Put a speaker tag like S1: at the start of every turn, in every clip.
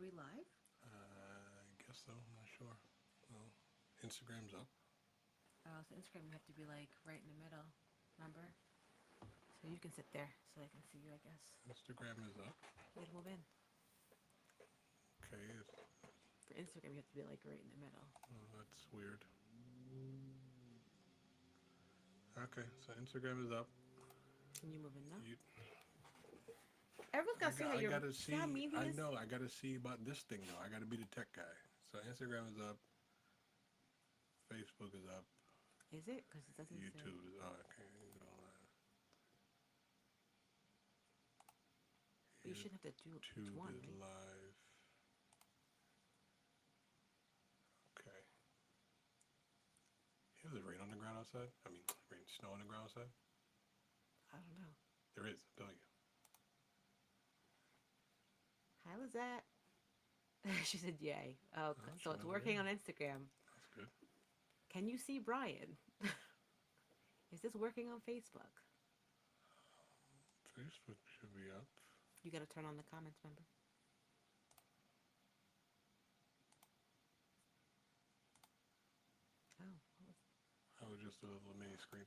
S1: we live?
S2: I guess so. I'm not sure. Well, Instagram's up.
S1: Oh, so Instagram, you have to be like right in the middle. Remember? So you can sit there so I can see you, I guess.
S2: Instagram is up.
S1: You gotta move in.
S2: Okay,
S1: For Instagram, you have to be like right in the middle.
S2: that's weird. Okay, so Instagram is up.
S1: Can you move in now?
S2: You,
S1: Everyone's gonna see how
S2: I
S1: you're.
S2: gotta
S1: See how
S2: see.
S1: mean he
S2: I
S1: is?
S2: know. I gotta see about this thing though. I gotta be the tech guy. So Instagram is up. Facebook is up.
S1: Is it? Because it doesn't say.
S2: YouTube is. Oh, okay. You know,
S1: But you shouldn't have to do each
S2: YouTube
S1: one,
S2: is
S1: right?
S2: live. Okay. Is it rain on the ground outside? I mean, rain, snow on the ground outside?
S1: I don't know.
S2: There is. I'm telling you.
S1: How was that? She said, "Yay!" Oh,
S2: Oh,
S1: so
S2: should
S1: it's
S2: never
S1: working
S2: rain.
S1: on Instagram.
S2: That's good.
S1: Can you see Brian? Is this working on Facebook?
S2: Facebook should be up.
S1: You gotta turn on the comments, remember? Oh, what was
S2: Oh, just a little mini screen.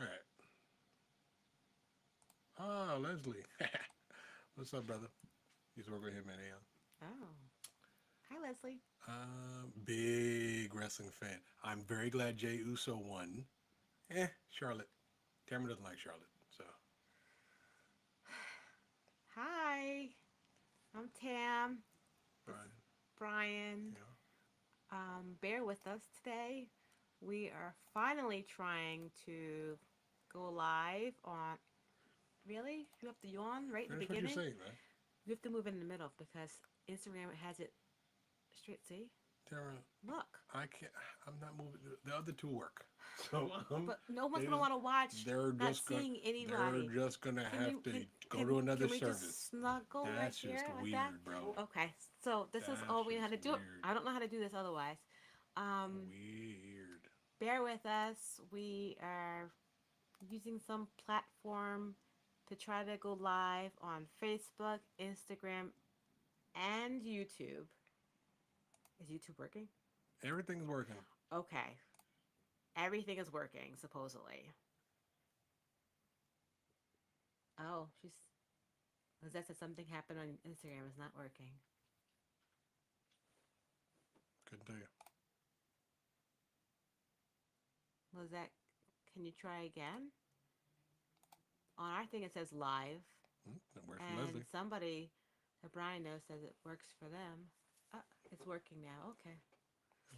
S2: All right. Oh, Leslie. What's up, brother? Used to work with him at Aeon.
S1: Oh. Hi, Leslie.
S2: Big wrestling fan. I'm very glad Jay Uso won. Charlotte. Tamara doesn't like Charlotte, so
S1: Hi. I'm Tam. This is
S2: Brian,
S1: Brian.
S2: you know,
S1: Bear with us today. We are finally trying to go live on. Really? You have to yawn right in the
S2: finish what you're
S1: beginning?
S2: saying, man.
S1: You have to move in the middle because Instagram has it straight. See?
S2: Tamara,
S1: Look.
S2: I can't. I'm not moving. The other two work, so
S1: But no one's
S2: they
S1: gonna
S2: just,
S1: want to watch
S2: they're
S1: not
S2: just gonna
S1: seeing
S2: they're
S1: anybody.
S2: just gonna
S1: Can
S2: have
S1: you
S2: to
S1: can
S2: go
S1: can
S2: to another
S1: can we
S2: service.
S1: just snuggle right
S2: That's
S1: here
S2: just
S1: like that?
S2: weird, bro.
S1: Okay, so this is
S2: That's
S1: all we know how
S2: just
S1: to do.
S2: weird.
S1: I don't know how to do this otherwise. Um,
S2: Weird.
S1: Bear with us. We are using some platform to try to go live on Facebook, Instagram, and YouTube. Is YouTube working?
S2: Everything's working.
S1: Okay, everything is working supposedly. Oh, she's. Lizette said something happened on Instagram is not working.
S2: Couldn't tell you.
S1: Lizette, can you try again? On our thing it says live,
S2: That works for
S1: and
S2: Leslie.
S1: somebody that Brian knows says it works for them. It's working now. Okay.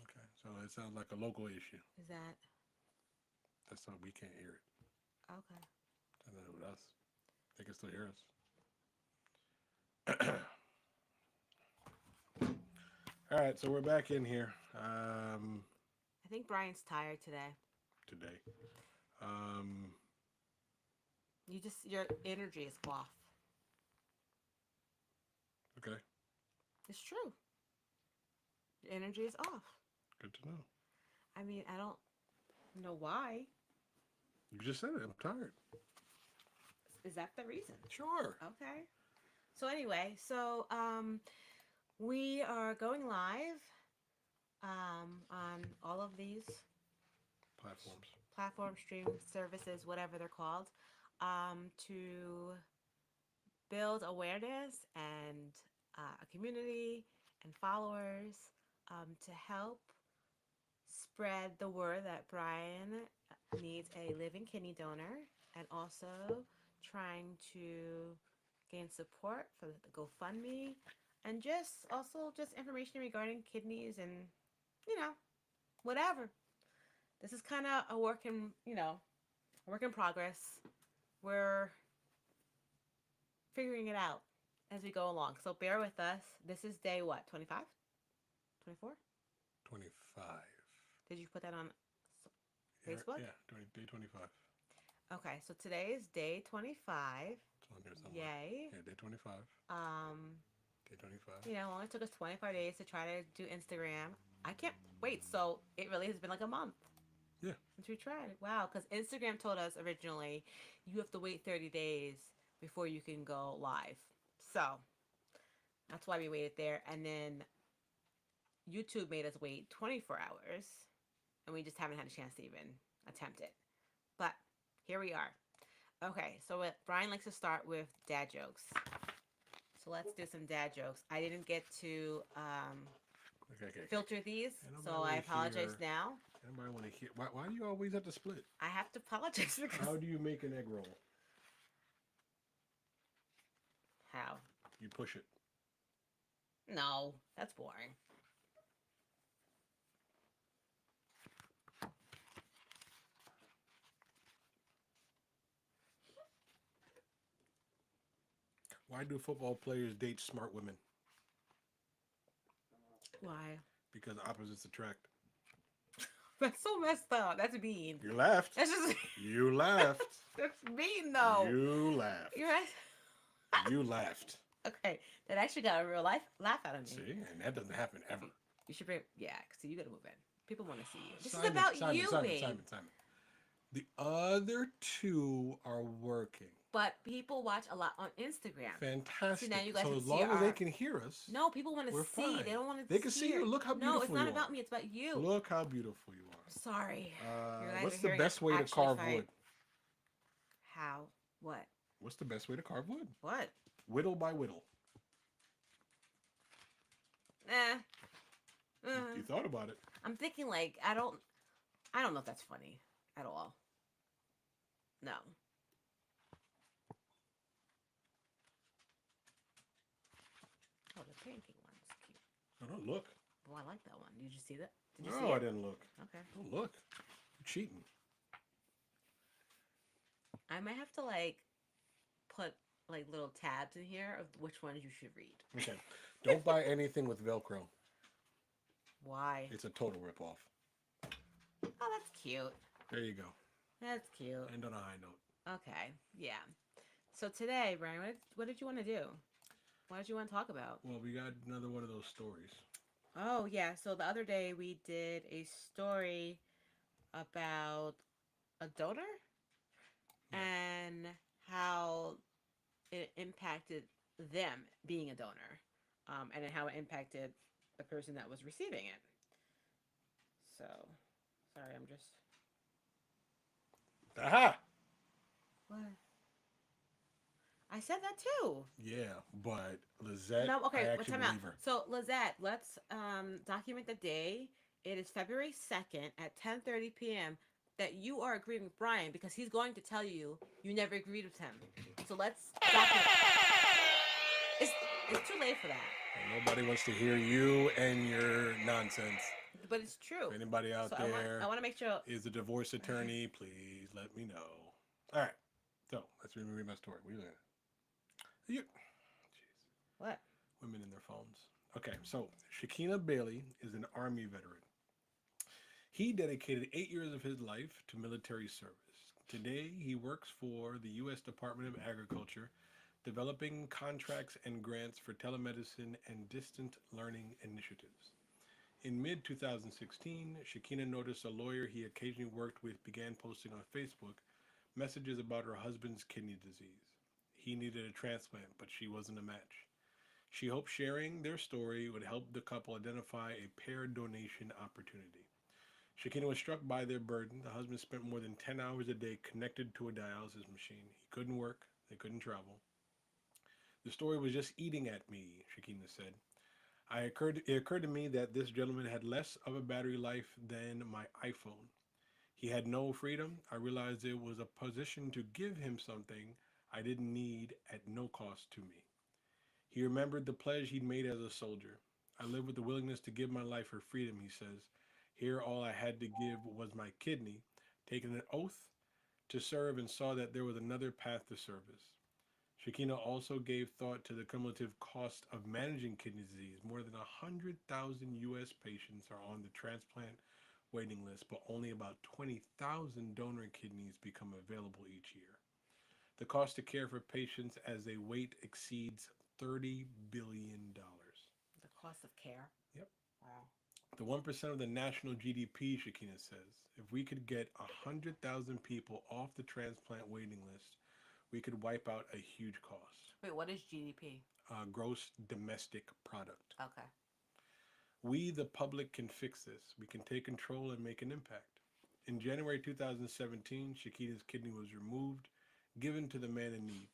S2: Okay, so it sounds like a local issue.
S1: Is that
S2: That's why we can't hear it.
S1: okay?
S2: And then with us, they can still hear us. All right, so we're back in here
S1: I think Brian's tired today.
S2: today. Um,
S1: Your energy is off.
S2: okay,
S1: It's true. Your energy is off.
S2: good to know.
S1: I mean, I don't know why.
S2: You just said it. I'm tired.
S1: Is that the reason?
S2: Sure.
S1: Okay. So anyway, we are going live on all of these
S2: Platforms.
S1: platform stream services, whatever they're called, to build awareness and a community and followers to help spread the word that Brian needs a living kidney donor and also trying to gain support for the GoFundMe and just also just information regarding kidneys and you know whatever. This is kind of a work in progress. We're figuring it out as we go along. So bear with us. This is day what? 25? 24?
S2: 25.
S1: Did you put that on
S2: Yeah,
S1: Facebook?
S2: yeah, 20, day 25.
S1: Okay, so today is day 25.
S2: It's on here somewhere.
S1: Yay.
S2: Yeah, day 25.
S1: Um,
S2: Day 25.
S1: it only took us 25 days to try to do Instagram. I can't wait. So it really has been like a month
S2: Yeah.
S1: since we tried it. Wow, because Instagram told us originally you have to wait 30 days before you can go live. So that's why we waited there. And then YouTube made us wait 24 hours, and we just haven't had a chance to even attempt it. But here we are. Okay, so Brian likes to start with dad jokes. So let's do some dad jokes. I didn't get to
S2: Okay.
S1: filter these,
S2: Ain't nobody
S1: so I
S2: wanna
S1: apologize
S2: hear-
S1: now.
S2: Anybody want to hear? Why do you always have to split?
S1: I have to apologize because
S2: How do you make an egg roll?
S1: how?
S2: You push it.
S1: No, that's boring.
S2: Why do football players date smart women?
S1: Why?
S2: Because opposites attract.
S1: That's so messed up. That's mean.
S2: You laughed.
S1: That's just
S2: You laughed.
S1: that's mean though.
S2: You laughed.
S1: You're right.
S2: You laughed.
S1: Okay, that actually got a real life laugh out of me.
S2: See, and that doesn't happen ever.
S1: You should bring, yeah. See, you gotta move in. People want to see you. This
S2: Simon,
S1: is about
S2: Simon,
S1: you,
S2: Simon,
S1: babe.
S2: Simon. The other two are working.
S1: But people watch a lot on Instagram.
S2: Fantastic.
S1: So now you guys
S2: so
S1: can
S2: as
S1: see
S2: long as they
S1: our-
S2: can hear us,
S1: No, people want to
S2: we're
S1: see.
S2: fine.
S1: They don't want to.
S2: They can see you. Look how
S1: No, it's
S2: beautiful
S1: not
S2: you
S1: about
S2: are.
S1: me. It's about you.
S2: look how beautiful you are.
S1: Sorry. You guys
S2: What's
S1: are
S2: the
S1: hearing
S2: best
S1: us
S2: way to
S1: actually
S2: carve
S1: fight.
S2: wood?
S1: How? What?
S2: What's the best way to carve wood?
S1: What?
S2: Whittle by whittle. You thought about it.
S1: I'm thinking like I don't know if that's funny at all. No. Oh, the painting one's cute.
S2: No, don't look.
S1: Oh, I like that one. Did you see that? Did you
S2: No,
S1: see
S2: I
S1: it?
S2: didn't look.
S1: Okay.
S2: Don't look. You're cheating.
S1: I might have to like put like little tabs in here of which ones you should read.
S2: Okay. Don't buy anything with Velcro.
S1: Why?
S2: It's a total ripoff.
S1: Oh, that's cute.
S2: There you go.
S1: That's cute.
S2: End on a high note.
S1: Okay. Yeah. So today, Brian, what did you want to do? What did you want to talk about?
S2: Well, we got another one of those stories.
S1: Oh, yeah. So the other day we did a story about a donor
S2: Yeah.
S1: and how it impacted them being a donor, and then how it impacted the person that was receiving it. So, sorry, I'm just.
S2: Aha!
S1: What? I said that too.
S2: Yeah, but Lizette,
S1: No, okay,
S2: I
S1: what
S2: actually
S1: time out?
S2: believe her.
S1: So, Lizette, let's document the day. It is February 2nd at 10:30 p.m. that you are agreeing with Brian because he's going to tell you you never agreed with him. So let's document. It's too late for that,
S2: And nobody wants to hear you and your nonsense.
S1: but it's true.
S2: If anybody out
S1: So
S2: there
S1: I want to make sure.
S2: is a divorce attorney, please let me know. All right. So, let's read my story. What are you looking at? You, jeez.
S1: What?
S2: Women in their phones. Okay, so Shakina Bailey is an Army veteran. He dedicated 8 years of his life to military service. Today, he works for the U.S. Department of Agriculture, developing contracts and grants for telemedicine and distant learning initiatives. In mid-2016, Shakina noticed a lawyer he occasionally worked with began posting on Facebook messages about her husband's kidney disease. He needed a transplant, but she wasn't a match. She hoped sharing their story would help the couple identify a pair donation opportunity. Shakina was struck by their burden. The husband spent more than 10 hours a day connected to a dialysis machine. He couldn't work, they couldn't travel. The story was just eating at me, Shakina said. It occurred to me that this gentleman had less of a battery life than my iPhone. He had no freedom. I realized it was a position to give him something I didn't need at no cost to me. He remembered the pledge he'd made as a soldier. I lived with the willingness to give my life for freedom, he says. Here, all I had to give was my kidney, taking an oath to serve, and saw that there was another path to service. Shakina also gave thought to the cumulative cost of managing kidney disease. More than 100,000 U.S. patients are on the transplant waiting list, but only about 20,000 donor kidneys become available each year. The cost to care for patients as they wait exceeds $30 billion.
S1: The cost of care.
S2: Yep.
S1: Wow.
S2: The 1% of the national GDP, Shakina says, if we could get 100,000 people off the transplant waiting list, we could wipe out a huge cost.
S1: Wait, what is GDP?
S2: Gross domestic product.
S1: Okay.
S2: We, the public, can fix this. We can take control and make an impact. In January 2017, Shakita's kidney was removed, given to the man in need.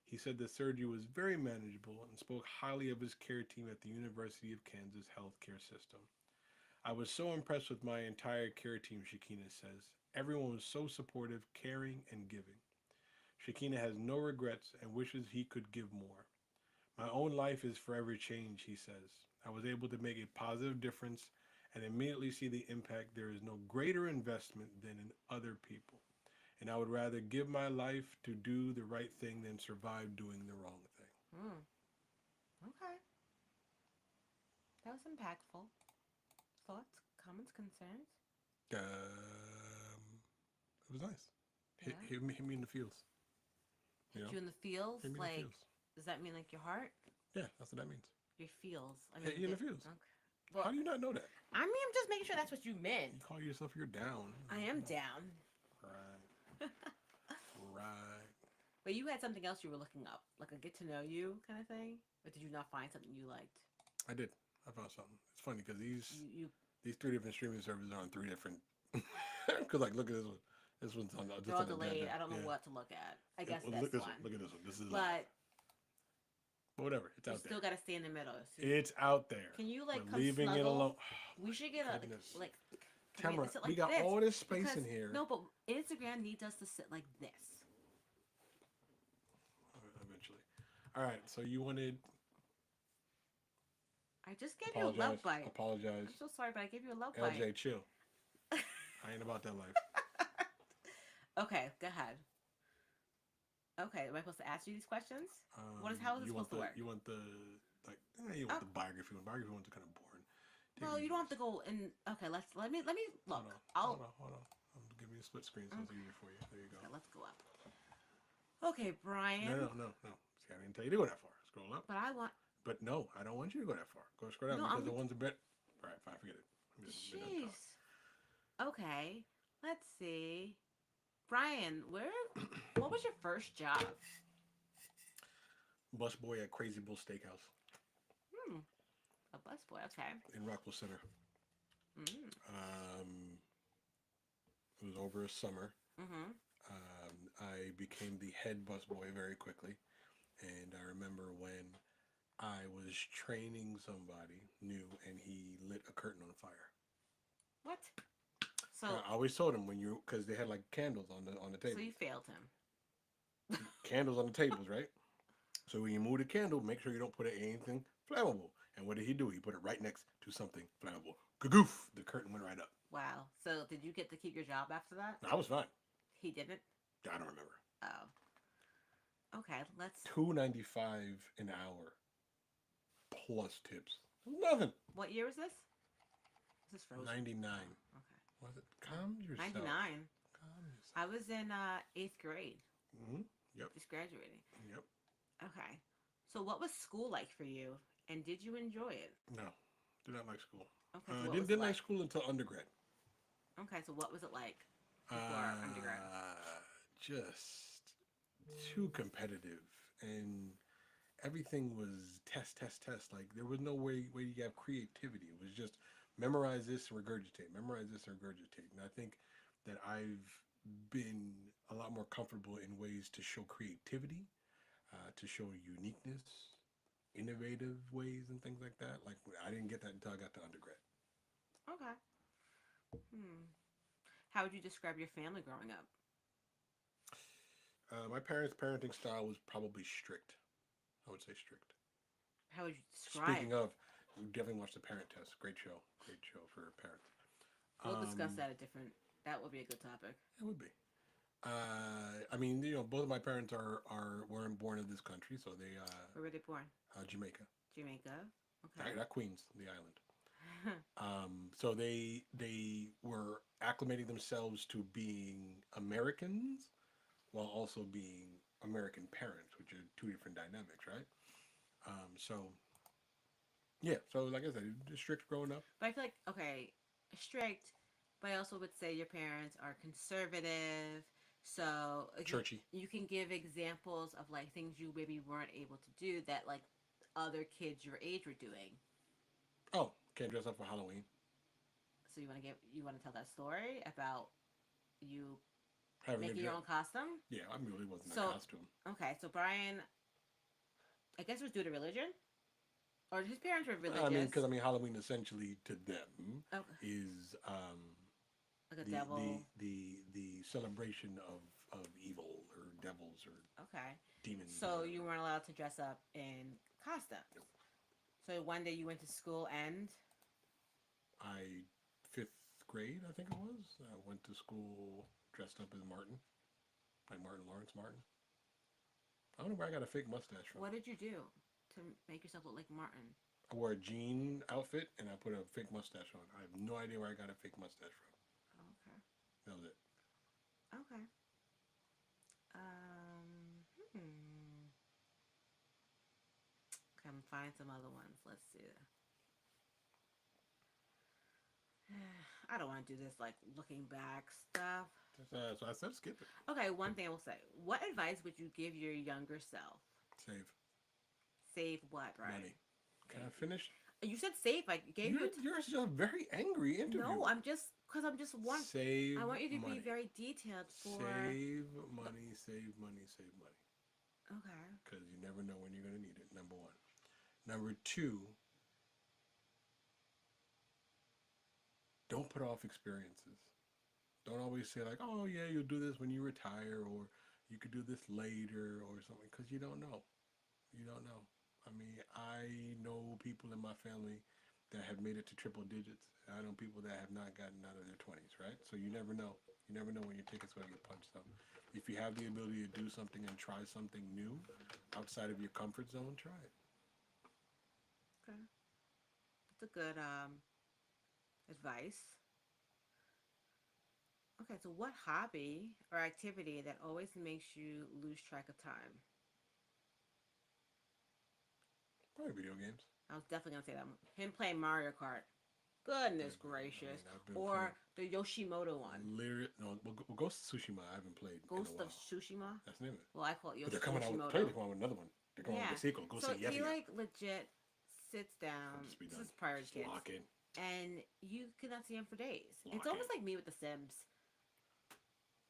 S2: He said the surgery was very manageable and spoke highly of his care team at the University of Kansas healthcare system. I was so impressed with my entire care team, Shakina says. Everyone was so supportive, caring, and giving. Shakina has no regrets and wishes he could give more. My own life is forever changed, he says. I was able to make a positive difference and immediately see the impact. There is no greater investment than in other people. And I would rather give my life to do the right thing than survive doing the wrong thing.
S1: Hmm. Okay. That was impactful. Thoughts, comments, concerns?
S2: It was nice.
S1: Yeah.
S2: Hit me in the feels. You
S1: Hit
S2: know?
S1: you in the feels?
S2: Hit me in the
S1: Like,
S2: feels.
S1: does that mean like your heart?
S2: Yeah, that's what that means.
S1: Your feels? I
S2: Hit you in the feels.
S1: Okay. Well,
S2: How do you not know that?
S1: I mean, I'm just making sure that's what you meant.
S2: You call yourself you're down.
S1: I am down.
S2: Right. Right.
S1: But you had something else you were looking up, like a get to know you kind of thing? Or did you not find something you liked?
S2: I did. I found something. It's funny because
S1: You
S2: these three different streaming services are on three different. Because like, look at this one. This one's on.
S1: they're all delayed. I don't know what to look at. I guess
S2: Well,
S1: that's
S2: look at this
S1: one.
S2: one. Look at this one. This is.
S1: But
S2: But whatever. It's
S1: you
S2: out
S1: still
S2: there.
S1: got to stay in the middle. So
S2: It's out there.
S1: can you like
S2: We're
S1: come
S2: leaving
S1: snuggle?
S2: it alone.
S1: We should get a
S2: Goodness.
S1: like.
S2: Tamara,
S1: sit
S2: we
S1: like
S2: got
S1: this,
S2: all this space
S1: because-
S2: in here.
S1: No, but Instagram needs us to sit like this.
S2: Eventually. All right. So you wanted.
S1: I just gave you a love bite.
S2: Apologize.
S1: I'm so sorry, but I gave you a love bite.
S2: LJ, chill. I ain't about that life.
S1: Okay, go ahead. Okay, am I supposed to ask you these questions? How is this
S2: you want
S1: supposed to work?
S2: You want the you want the biography one. Biography ones are kind of boring.
S1: Well, you don't have to go in. Okay, let me look.
S2: Hold on. I'm giving you a split screen so it's easier for you. There you go.
S1: Okay, let's go up. Okay, Brian.
S2: No. See, I didn't tell you to go that far. Scroll up.
S1: But I want.
S2: But no, I don't want you to go that far. Go scroll down
S1: No,
S2: because
S1: I'm-
S2: the ones a bit. All right, fine, forget it. I'm just- I'm done
S1: Jeez. Okay, let's see. Brian, what was your first job?
S2: Busboy at Crazy Bull Steakhouse
S1: A busboy. Okay.
S2: in Rockville Center.
S1: Mm.
S2: It was over a summer.
S1: Mm-hmm.
S2: I became the head busboy very quickly, and I remember when I was training somebody new, and he lit a curtain on fire.
S1: What? So,
S2: I always told him because they had like candles on the table.
S1: so you failed him.
S2: Candles on the tables, right? So when you move the candle, make sure you don't put it in anything flammable. And what did he do? He put it right next to something flammable. Gagoof! The curtain went right up.
S1: Wow. So did you get to keep your job after that?
S2: I was fine.
S1: He didn't.
S2: I don't remember.
S1: Oh. Okay. Let's.
S2: $2.95 an hour plus tips. Nothing.
S1: What year was this? Is this Frozen?
S2: 99.
S1: Okay.
S2: Was it? Calm yourself.
S1: 99.
S2: Calm yourself.
S1: I was in 8th grade.
S2: Mm-hmm. Yep.
S1: Just graduating.
S2: Yep.
S1: Okay. So what was school like for you? And did you enjoy it?
S2: No. Did not like school.
S1: Okay. So what was it
S2: Didn't
S1: like?
S2: like school until undergrad.
S1: Okay. So what was it like before undergrad?
S2: Just too competitive, and everything was test. Like there was no way you have creativity. It was just memorize this, regurgitate, memorize this, regurgitate. And I think that I've been a lot more comfortable in ways to show creativity, to show uniqueness, innovative ways and things like that. Like I didn't get that until I got to undergrad.
S1: Okay. How would you describe your family growing up?
S2: My parents' parenting style was probably strict. I would say strict.
S1: How would you describe?
S2: Speaking of, we definitely watched The Parent Test. Great show for parents.
S1: We'll discuss that that would be a good topic.
S2: It would be. I mean, both of my parents weren't born in this country, so they
S1: Where were they born?
S2: Jamaica.
S1: Jamaica. Okay.
S2: Not Queens, the island. So they were acclimating themselves to being Americans while also being American parents, which are two different dynamics, right? So like I said, strict growing up.
S1: But I feel like, okay, strict, but I also would say your parents are conservative, So
S2: Churchy.
S1: you can give examples of like things you maybe weren't able to do that like other kids your age were doing.
S2: Oh, can't dress up for Halloween.
S1: So you want to tell that story about you
S2: Having a
S1: making your
S2: dress.
S1: own costume?
S2: Yeah, I mean, it wasn't a
S1: So
S2: costume.
S1: okay, so Brian, I guess it was due to religion, or his parents were
S2: Because
S1: religious.
S2: Halloween essentially to them
S1: Okay,
S2: is
S1: like a
S2: the
S1: devil.
S2: celebration of evil or devils or
S1: Okay,
S2: demons or
S1: so
S2: whatever.
S1: you weren't allowed to dress up in costumes. So one day you went to school and
S2: I fifth grade, I think it was. I went to school dressed up as Martin, like Martin Lawrence Martin. I don't know where I got a fake mustache from.
S1: what did you do to make yourself look like Martin?
S2: I wore a jean outfit and I put a fake mustache on. I have no idea where I got a fake mustache from.
S1: Okay.
S2: That was it.
S1: Okay. Hmm. Come find some other ones. Let's see. I don't want to do this like looking back stuff.
S2: So I said skip it.
S1: Okay, one thing I will say. What advice would you give your younger self?
S2: Save
S1: Save what, right?
S2: money. Can I finish?
S1: You said save. I gave you
S2: You're just a very angry interviewer.
S1: No, I'm just one.
S2: Save
S1: I want you to
S2: money.
S1: be very detailed for.
S2: Save money, save money, save money.
S1: Okay.
S2: Because you never know when you're going to need it, number one. Number two, don't put off experiences. Don't always say like, oh yeah, you'll do this when you retire, or you could do this later, or something, because you don't know. You don't know. I mean, I know people in my family that have made it to triple digits. I know people that have not gotten out of their 20s, right? So you never know. You never know when your ticket's going to get punched up. If you have the ability to do something and try something new outside of your comfort zone, try it.
S1: Okay. That's a good advice. Okay, so what hobby or activity that always makes you lose track of time?
S2: Probably video games.
S1: I was definitely gonna say that one. Him playing Mario Kart. Goodness
S2: I
S1: gracious.
S2: mean, I've been
S1: Or
S2: playing.
S1: the Yoshimoto one.
S2: Literally, no, well, Ghost of Tsushima I haven't played in a
S1: Ghost of
S2: while.
S1: Tsushima.
S2: That's the name of it.
S1: Well, I call it
S2: But they're coming out with play. They're
S1: Yoshimoto.
S2: coming out with another one. They're coming out
S1: Yeah.
S2: with a sequel. Ghost
S1: So
S2: of
S1: he
S2: Yevia.
S1: like legit sits down.
S2: Just be
S1: This
S2: done.
S1: is prior to
S2: Just
S1: kids.
S2: lock in.
S1: And you cannot see him for days.
S2: Lock
S1: It's almost
S2: in.
S1: like me with The Sims.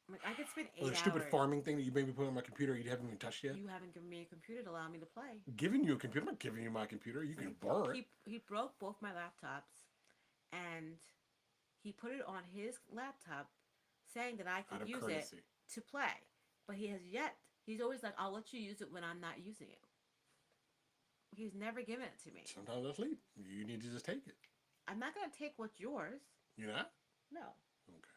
S1: Like I could spend
S2: Well,
S1: 8
S2: the stupid
S1: hours.
S2: farming thing that you made me put on my computer, you haven't even touched yet.
S1: You haven't given me a computer to allow me to play.
S2: Giving you a computer, I'm not giving you my computer. You
S1: So
S2: can borrow it.
S1: he broke both my laptops, and he put it on his laptop, saying that I
S2: Out
S1: could
S2: of
S1: use
S2: courtesy.
S1: it to play. But he has yet. He's always like, "I'll let you use it when I'm not using it." He's never given it to me.
S2: Sometimes I sleep. You need to just take it.
S1: I'm not gonna take what's yours.
S2: You're not?
S1: No.
S2: Okay.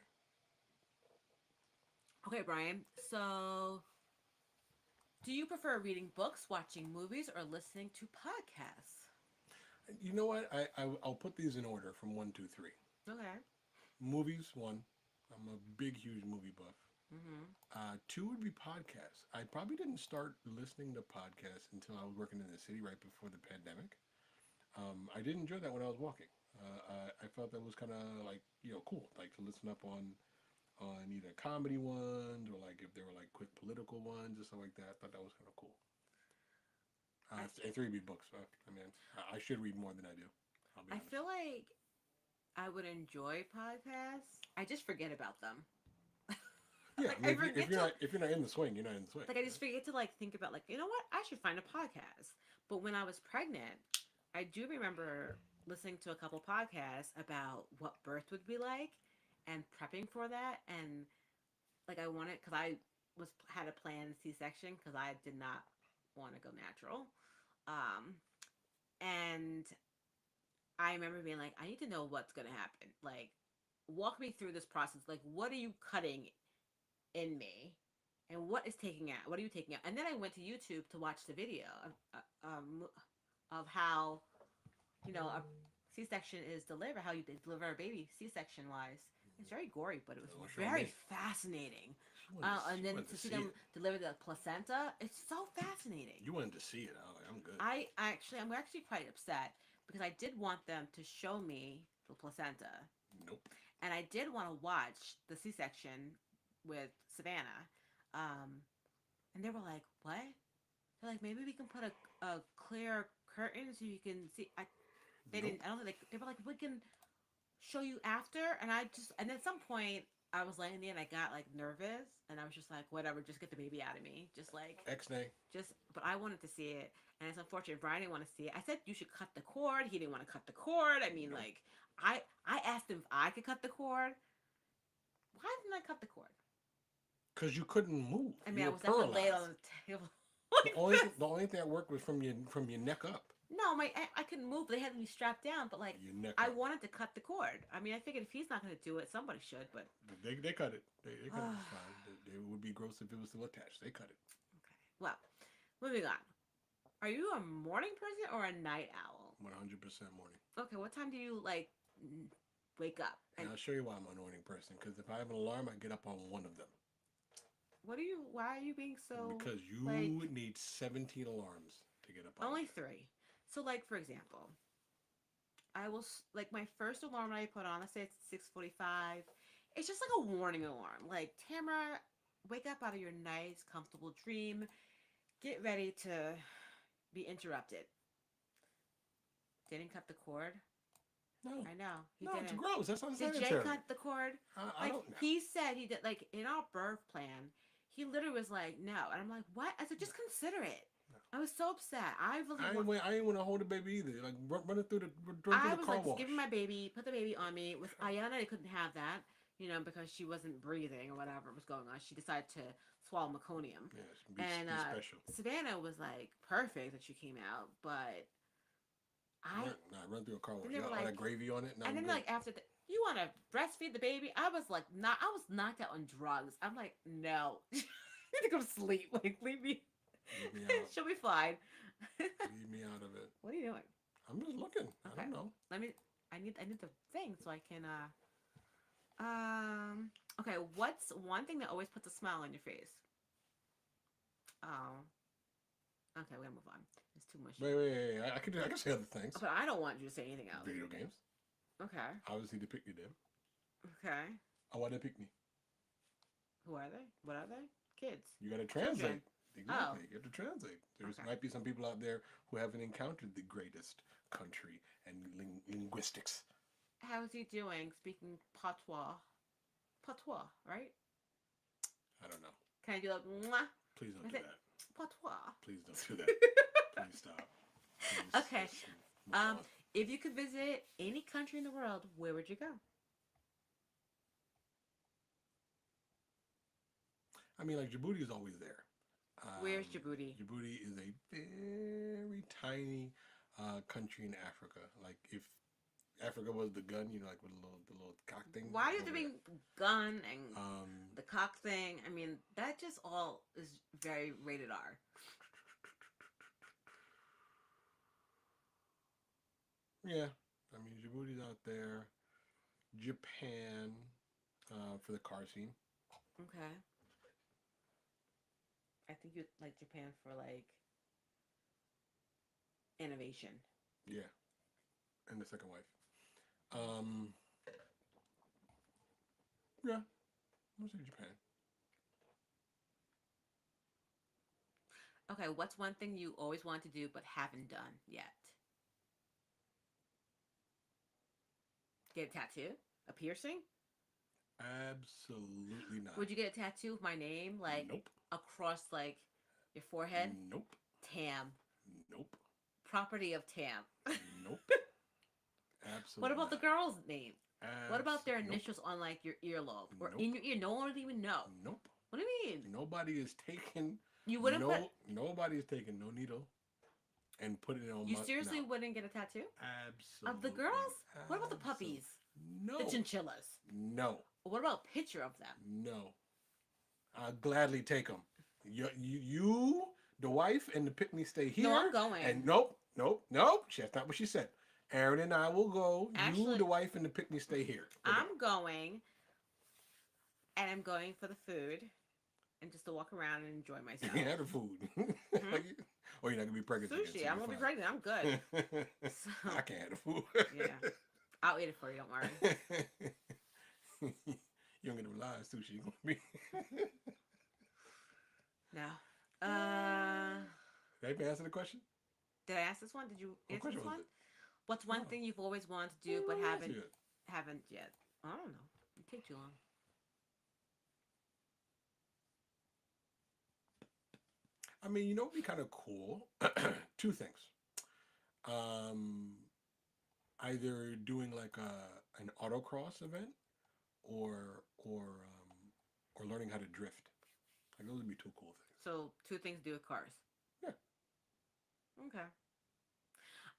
S1: Okay, Brian. So, do you prefer reading books, watching movies, or listening to podcasts?
S2: You know what? I'll put these in order from 1, 2, 3.
S1: Okay.
S2: Movies, 1. I'm a big, huge movie buff.
S1: Mm-hmm.
S2: 2 would be podcasts. I probably didn't start listening to podcasts until I was working in the city right before the pandemic. I did enjoy that when I was walking. I felt that was kind of like cool, like to listen up on either comedy ones or like if there were like quick political ones or stuff like that. I thought that was kind of cool. And 3 would be books. I mean, I should read more than I do. I'll be
S1: I
S2: honest.
S1: feel like I would enjoy podcasts. I just forget about them.
S2: Yeah,
S1: Like,
S2: I mean,
S1: I forget
S2: if you're not in the swing, you're not in the swing.
S1: like I just forget to like think about like you know what I should find a podcast. But when I was pregnant, I do remember listening to a couple podcasts about what birth would be like and prepping for that and like I wanted because I was had a planned C-section because I did not want to go natural, um, and I remember being like I need to know what's gonna happen. Like walk me through this process. Like what are you cutting in me and what is taking out what are you taking out and then I went to YouTube to watch the video of how a c-section is delivered, how you deliver a baby c-section wise. It's very gory but it was
S2: Oh, sure,
S1: very
S2: me.
S1: fascinating,
S2: She
S1: and then
S2: wanted
S1: to see
S2: see
S1: them
S2: it.
S1: deliver the placenta, it's so fascinating.
S2: You wanted to see it. I was like, I'm good.
S1: I'm actually quite upset because I did want them to show me the placenta
S2: Nope.
S1: and I did want to watch the c-section with Savannah, And they were like, "What?" They're like, "Maybe we can put a clear curtain so you can see." They
S2: Nope.
S1: didn't. I don't think they were like, "We can show you after." And at some point I was laying there and I got like nervous and I was just like, whatever, just get the baby out of me. Just like
S2: X-nay.
S1: just but I wanted to see it, and it's unfortunate Brian didn't want to see it. I said you should cut the cord. He didn't want to cut the cord. I mean,
S2: Nope.
S1: like I asked him if I could cut the cord. Why didn't I cut the cord?
S2: Because you couldn't move.
S1: I mean,
S2: You
S1: I
S2: were
S1: was definitely laid on
S2: paralyzed.
S1: the table.
S2: The only thing that worked was from your neck up.
S1: No, I couldn't move. They had me strapped down, but like
S2: Your neck
S1: I
S2: up.
S1: wanted to cut the cord. I mean, I figured if he's not going to do it, somebody should. But
S2: They cut it. They cut it. It's fine. It would be gross if it was still attached. They cut it.
S1: okay. Well, moving on. Are you a morning person or a night owl?
S2: 100% morning.
S1: Okay, what time do you like wake up?
S2: And I'll show you why I'm a morning person. Because if I have an alarm, I get up on one of them.
S1: Why are you being so
S2: Because you
S1: like
S2: need 17 alarms to get up on.
S1: only 3? So like for example, I will like my first alarm that I put on, let's say it's 6:45. It's just like a warning alarm. Like, Tamara, wake up out of your nice, comfortable dream. Get ready to be interrupted. Didn't cut the cord.
S2: No.
S1: I know. He
S2: No, it's
S1: didn't.
S2: gross. That's
S1: Did Jay
S2: unsanitary.
S1: cut the cord?
S2: I
S1: Like,
S2: don't.
S1: he said he did, like, in our birth plan, he literally was like, no. And I'm like, what? I said, just consider it.
S2: No.
S1: I was so upset. I really
S2: I ain't want to hold the baby either. Like running through the
S1: I was
S2: car
S1: like,
S2: wash.
S1: give me my baby, put the baby on me. With Ayana, they couldn't have that, because she wasn't breathing or whatever was going on. She decided to swallow meconium.
S2: Yes,
S1: And
S2: be special.
S1: Savannah was like perfect that she came out, but
S2: Run through a car wash.
S1: they
S2: You
S1: were
S2: got all
S1: like-
S2: that gravy on it. No,
S1: and
S2: I'm
S1: then
S2: good.
S1: like after you want to breastfeed the baby? I was knocked out on drugs. I'm like, no, you need to go to sleep. Like, leave me.
S2: Leave me out.
S1: She'll be fine.
S2: Leave me out of it.
S1: What are you doing?
S2: I'm just looking. I
S1: Okay.
S2: don't know.
S1: I need the thing so I can okay, what's one thing that always puts a smile on your face? Oh. Okay, we're gonna move on. It's too much.
S2: Wait. I can say other things.
S1: But I don't want you to say anything else.
S2: Video games.
S1: Okay.
S2: Obviously, the Pick Me them.
S1: Okay.
S2: Oh, why they Pick Me?
S1: Who are they? What are they? Kids.
S2: You got to translate.
S1: Children.
S2: Exactly. You have to translate. There
S1: Okay.
S2: might be some people out there who haven't encountered the greatest country and linguistics.
S1: How's he doing speaking patois? Patois, right?
S2: I don't know.
S1: Can I do like mwah?
S2: Please don't
S1: Is
S2: do
S1: it-
S2: that.
S1: Patois.
S2: Please don't do that. Please stop. Please,
S1: Okay.
S2: just move on.
S1: If you could visit any country in the world, where would you go?
S2: I mean, like Djibouti is always there.
S1: Where's Djibouti?
S2: Djibouti is a very tiny country in Africa. Like if Africa was the gun, like with the little cock thing.
S1: Why are you
S2: over
S1: doing
S2: there.
S1: gun and
S2: Um,
S1: the cock thing? I mean, that just all is very rated R.
S2: yeah, I mean Djibouti's out there. Japan for the car scene.
S1: Okay. I think you'd like Japan for like innovation.
S2: Yeah, and the second wife. Yeah, I'm gonna say Japan.
S1: Okay, what's one thing you always wanted to do but haven't done yet? Get a tattoo? A piercing?
S2: Absolutely not.
S1: Would you get a tattoo of my name, like
S2: Nope.
S1: across like your forehead?
S2: Nope.
S1: Tam.
S2: Nope.
S1: Property of Tam.
S2: Nope. Absolutely.
S1: What about the
S2: not.
S1: girl's name? What about their
S2: Nope.
S1: initials on like your earlobe or
S2: Nope.
S1: in your ear? No one would even know.
S2: Nope.
S1: What do you mean?
S2: Nobody is taking.
S1: You wouldn't put.
S2: Nobody is taking no needle and putting it on.
S1: You seriously wouldn't get a tattoo
S2: Absolutely.
S1: of the girls? What about the
S2: Absolutely.
S1: puppies?
S2: No.
S1: The chinchillas?
S2: No.
S1: What about a picture of them?
S2: No. I'll gladly take them. You, the wife, and the pick me stay here.
S1: No, I'm going.
S2: And nope. That's not what she said. Aaron and I will go.
S1: Actually,
S2: you, the wife, and the pick me stay here.
S1: I'm going, and I'm going for the food, and just to walk around and enjoy myself.
S2: You can have the food. Or you're not gonna be pregnant. again, so
S1: Sushi.
S2: you're
S1: I'm gonna be
S2: fine.
S1: pregnant. I'm good. So,
S2: I can't have the food.
S1: yeah, I'll eat it for you. Don't worry.
S2: You don't get them live sushi. You gonna be
S1: No.
S2: Right? Can I answer the question?
S1: Did I ask this one? Did you
S2: What
S1: answer
S2: question
S1: this
S2: was
S1: one?
S2: it?
S1: What's one
S2: No.
S1: thing you've always wanted to
S2: You
S1: do but
S2: already answered it.
S1: haven't yet? I don't know. It take too long.
S2: I mean, you know, it'd be kind of cool. Two things. Um, Either doing like an autocross event, or learning how to drift. Like those would be two cool things.
S1: So two things to do with cars.
S2: Yeah,
S1: Okay.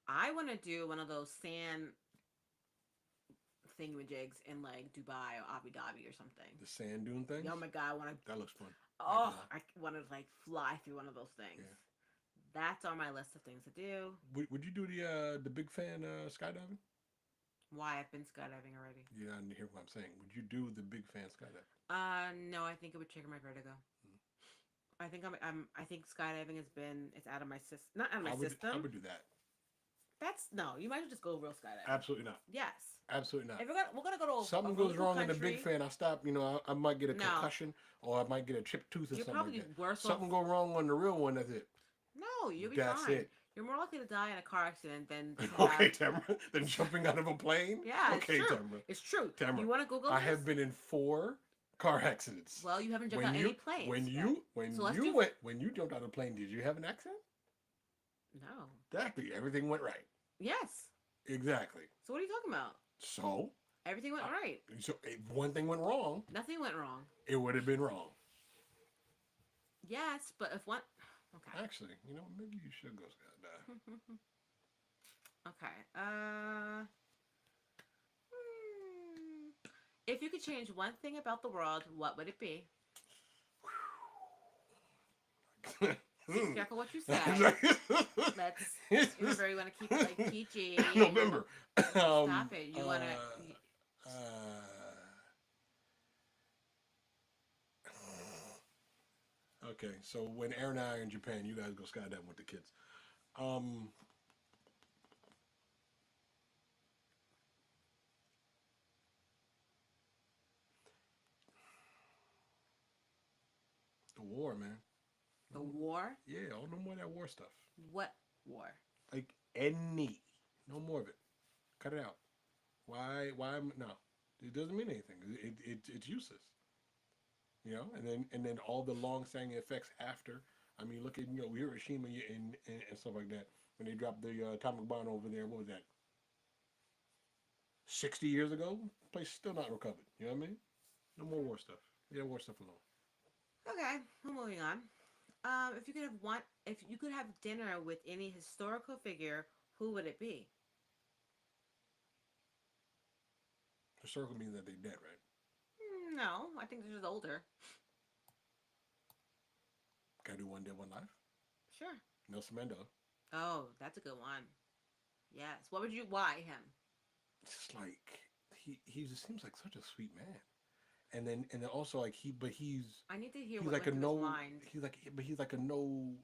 S1: I want to do one of those sand thingamajigs in like Dubai or Abu Dhabi or something.
S2: the sand dune things.
S1: Oh my god, I want to.
S2: That looks fun.
S1: Oh, I want to like fly through one of those things.
S2: Yeah.
S1: That's on my list of things to do.
S2: Would you do the big fan skydiving?
S1: Why I've been skydiving already.
S2: You didn't hear what I'm saying. Would you do the big fan skydiving?
S1: No, I think it would trigger my vertigo. I think I think skydiving it's out of my system. Not out of my system.
S2: I would do that.
S1: That's no. You might as well just go real skydiving.
S2: Absolutely not.
S1: Yes.
S2: Absolutely not.
S1: If we're gonna go to
S2: Something
S1: a
S2: goes
S1: local
S2: wrong in the
S1: country,
S2: big fan, I stop. You know, I might get a
S1: No.
S2: concussion, or I might get a chipped tooth or
S1: You're
S2: something
S1: probably
S2: like that.
S1: worse
S2: Something
S1: off.
S2: go wrong on the real one. That's it.
S1: No, you'll be
S2: That's
S1: fine.
S2: it.
S1: You're more likely to die in a car accident than to
S2: Okay,
S1: have...
S2: Tamara. Then jumping out of a plane.
S1: Yeah,
S2: Okay,
S1: it's true.
S2: Tamara.
S1: It's true.
S2: Tamara,
S1: You want to Google
S2: I
S1: this?
S2: have been in 4 car accidents.
S1: Well, you haven't jumped out any planes.
S2: When
S1: yet.
S2: when you jumped out of a plane, did you have an accident?
S1: No.
S2: Exactly. Everything went right.
S1: Yes.
S2: Exactly.
S1: So what are you talking about?
S2: So
S1: Everything went right.
S2: So if one thing went wrong,
S1: Nothing went wrong.
S2: it would have been wrong.
S1: Yes, but if one... Okay.
S2: Actually, you know, maybe you should go skydiving.
S1: Okay. If you could change one thing about the world, what would it be? Be careful what you say. Let's remember, you want to keep it like PG.
S2: November.
S1: Stop it. You want to...
S2: Okay, so when Aaron and I are in Japan, you guys go skydiving with the kids. The war, man.
S1: The war?
S2: Yeah, no more of that war stuff.
S1: What war?
S2: Like no more of it. Cut it out. Why? No, it doesn't mean anything. It's useless. You know, and then all the long-standing effects after. I mean, look at Hiroshima and stuff like that. When they dropped the atomic bomb over there, what was that? 60 years ago, the place still not recovered. You know what I mean? No more war stuff. Yeah, war stuff alone.
S1: Okay, we're moving on. If you could have dinner with any historical figure, who would it be?
S2: Historical means that they're dead, right?
S1: No, I think they're just older.
S2: Gotta do One Dead, One Life.
S1: Sure.
S2: Nelson Mandela.
S1: Oh, that's a good one. Yes. Why him?
S2: It's like he just seems like such a sweet man, and then also like he's
S1: I need to hear
S2: he's
S1: what
S2: like a
S1: went through his mind.
S2: he's like a no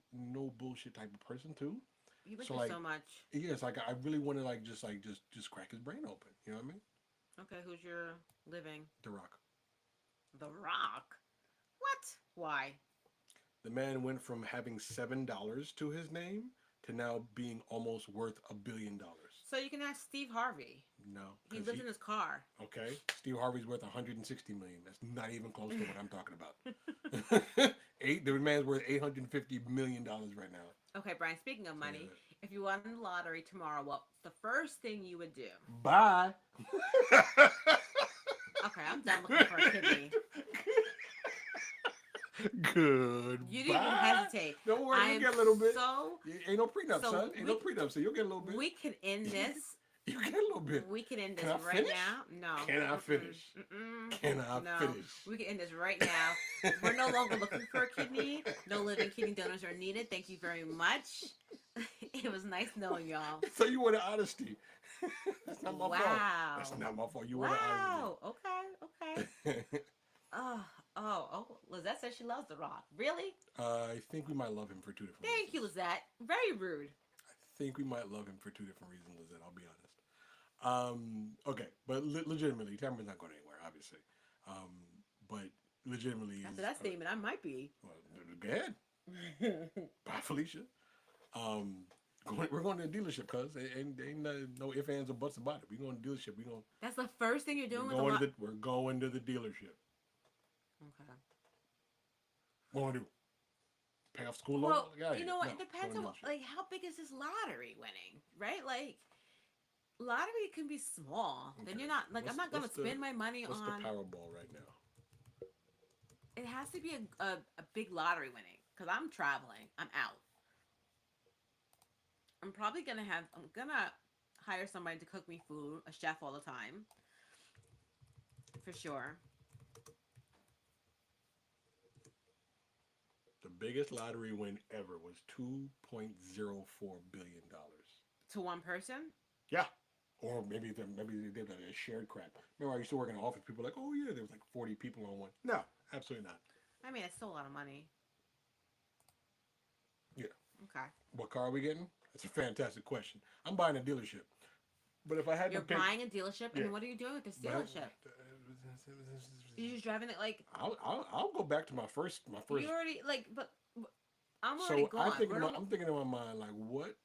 S2: bullshit type of person too.
S1: He went
S2: So,
S1: through
S2: like,
S1: so much.
S2: Yeah, it's like I really want to just crack his brain open. You know what I mean?
S1: Okay, who's your living?
S2: The Rock.
S1: The Rock. What? Why?
S2: The man went from having $7 to his name to now being almost worth $1 billion.
S1: So you can ask Steve Harvey.
S2: No,
S1: He
S2: 'cause
S1: lives in his car.
S2: Okay, Steve Harvey's worth 160 million. That's not even close to what I'm talking about. The man's worth $850 million right now.
S1: Okay, Brian, speaking of money,
S2: Yeah.
S1: if you won the lottery tomorrow, what's the first thing you would do?
S2: Bye.
S1: Okay, I'm done looking for a kidney.
S2: Good.
S1: You didn't even hesitate.
S2: Don't worry,
S1: I
S2: you'll
S1: am
S2: get a little bit.
S1: So
S2: Ain't no prenup,
S1: so
S2: son. Ain't no prenup, so you'll get a little bit.
S1: we can end this.
S2: You get a little bit.
S1: We can end this
S2: Can I
S1: right
S2: finish?
S1: now. No.
S2: Can I finish? Can I
S1: No.
S2: finish?
S1: We can end this right now. We're no longer looking for a kidney. No living kidney donors are needed. Thank you very much. It was nice knowing y'all.
S2: So you wanted honesty. That's not my fault.
S1: Wow.
S2: That's not my fault. You wanted
S1: Wow. Okay.
S2: honesty.
S1: Oh. Lizette says she loves The Rock. Really?
S2: I think we might love him for 2 different
S1: Thank you,
S2: reasons.
S1: Lizette. Very rude.
S2: I think we might love him for 2 different reasons, Lizette. I'll be honest. Okay, but legitimately, Tamara's not going anywhere, obviously. But legitimately,
S1: After that statement, I might be.
S2: Well, go ahead. Bye, Felicia. We're going to the dealership, cuz ain't no ifs, ands, or buts about it. We're going to the dealership.
S1: That's the first thing you're doing with the
S2: We're going to the dealership.
S1: Okay.
S2: What want to do? Pay off school loan?
S1: Well,
S2: Yeah,
S1: you know what?
S2: no,
S1: It depends
S2: going
S1: on
S2: to the dealership.
S1: like how big is this lottery winning, right? Like lottery can be small. Then
S2: Okay.
S1: you're not like I'm not gonna
S2: What's the
S1: spend my money
S2: what's the
S1: on.
S2: Powerball right now?
S1: It has to be a big lottery winning because I'm traveling. I'm out. I'm probably gonna have. I'm gonna hire somebody to cook me food, a chef all the time, for sure.
S2: The biggest lottery win ever was $2.04 billion.
S1: To one person.
S2: Yeah. Or maybe they did a shared crap. Remember, I used to work in an office. People were like, oh yeah, there was like 40 people on one. No, absolutely not.
S1: I mean, it's still a lot of money.
S2: Yeah.
S1: Okay.
S2: What car are we getting? That's a fantastic question. I'm buying a dealership. But if I had
S1: You're
S2: to pick,
S1: buying a dealership,
S2: yeah.
S1: and what are you doing with this dealership? You're just driving it like
S2: I'll go back to my first.
S1: you already like, but I'm already
S2: So
S1: gone.
S2: I'm thinking in my mind like, what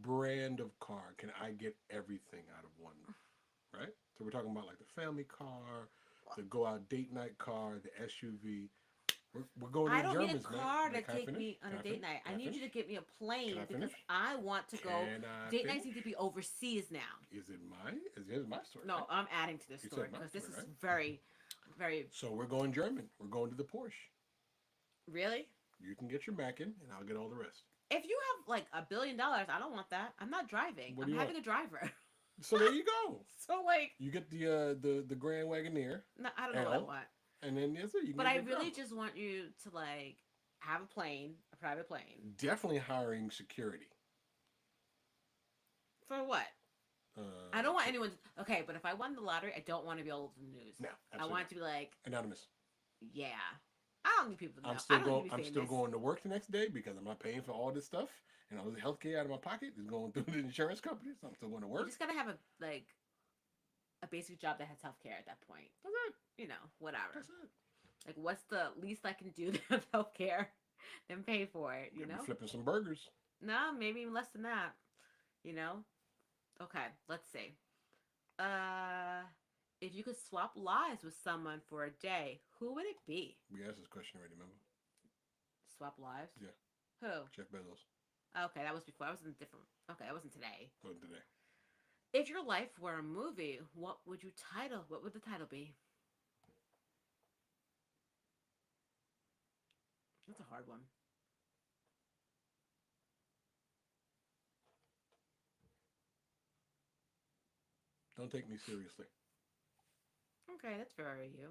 S2: brand of car can I get everything out of one? Right. So we're talking about like the family car, the go out date night car, the SUV. We're going to
S1: I
S2: the
S1: don't need a
S2: Germans, man.
S1: car to
S2: Like, can I
S1: take
S2: finish?
S1: me on
S2: Can
S1: a
S2: I
S1: date
S2: finish?
S1: night.
S2: Can
S1: I
S2: I
S1: need you
S2: finish?
S1: to get me a plane
S2: Can I
S1: because
S2: finish?
S1: I want to go.
S2: Can I
S1: Date
S2: finish?
S1: nights need to be overseas now.
S2: Is it mine? Is my story?
S1: No,
S2: Right?
S1: I'm adding to this
S2: You
S1: story
S2: said my
S1: because this
S2: story,
S1: is
S2: right?
S1: very, very
S2: So we're going German. We're going to the Porsche.
S1: really.
S2: You can get your back in, and I'll get all the rest.
S1: If you have like $1 billion, I don't want that. I'm not driving.
S2: What
S1: I'm
S2: do you
S1: having
S2: want?
S1: a driver.
S2: So there you go.
S1: So like,
S2: You get the Grand Wagoneer
S1: no, I don't know what I
S2: L,
S1: want.
S2: and then that's it. You can
S1: But
S2: get
S1: I
S2: your
S1: really
S2: drama.
S1: just want you to like have a plane, a private plane.
S2: Definitely hiring security.
S1: For what?
S2: Uh,
S1: I don't want anyone. Okay, but if I won the lottery, I don't want to be all over the news.
S2: No,
S1: I
S2: absolutely
S1: want it to be like,
S2: anonymous.
S1: yeah. I don't need people to know. I don't need to be
S2: I'm still
S1: famous.
S2: going to work the next day because I'm not paying for all this stuff, and all the health care out of my pocket is going through the insurance company. So I'm still going to
S1: You
S2: work.
S1: just gotta have a basic job that has healthcare at that point.
S2: That's it.
S1: You know, whatever.
S2: That's it.
S1: Like, what's the least I can do to have healthcare? Then pay for it. You
S2: You'll
S1: know?
S2: be flipping some burgers.
S1: No, maybe even less than that. You know? Okay, let's see. Uh, if you could swap lives with someone for a day, who would it be?
S2: We asked this question already. Remember?
S1: Swap lives?
S2: Yeah.
S1: Who?
S2: Jeff Bezos.
S1: Okay, that was before. I was in a different. Okay, that wasn't today.
S2: What today?
S1: If your life were a movie, what would you title? What would the title be? That's a hard one.
S2: Don't take me seriously.
S1: Okay, that's very you.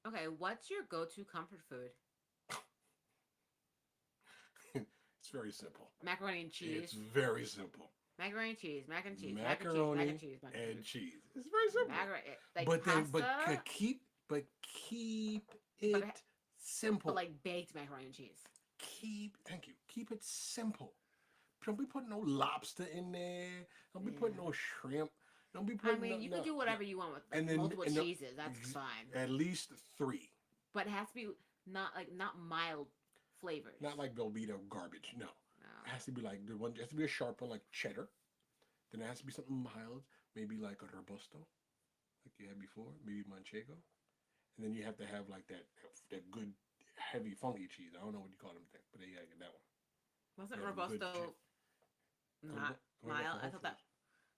S1: Okay, what's your go-to comfort food?
S2: It's very simple.
S1: Macaroni and cheese.
S2: It's very simple.
S1: Macaroni and cheese. Mac and cheese.
S2: Macaroni
S1: mac and cheese. Mac
S2: and cheese. It's very simple.
S1: Like
S2: but
S1: pasta,
S2: keep it simple.
S1: but like baked macaroni and cheese.
S2: Thank you. Keep it simple. Don't be putting no lobster in there. Don't be putting no shrimp. Don't be putting.
S1: I mean, you can do whatever you want with like,
S2: and then,
S1: multiple cheeses. That's fine.
S2: At least 3.
S1: But it has to be not mild flavors.
S2: Not like Velveeta garbage. No.
S1: No.
S2: It has to be like the one. It has to be a sharp one, like cheddar. Then it has to be something mild, maybe like a robusto, like you had before, maybe manchego. And then you have to have like that good heavy funky cheese. I don't know what you call them, but yeah, get that one.
S1: Wasn't
S2: Yeah,
S1: robusto not
S2: Go
S1: mild?
S2: to
S1: I thought that.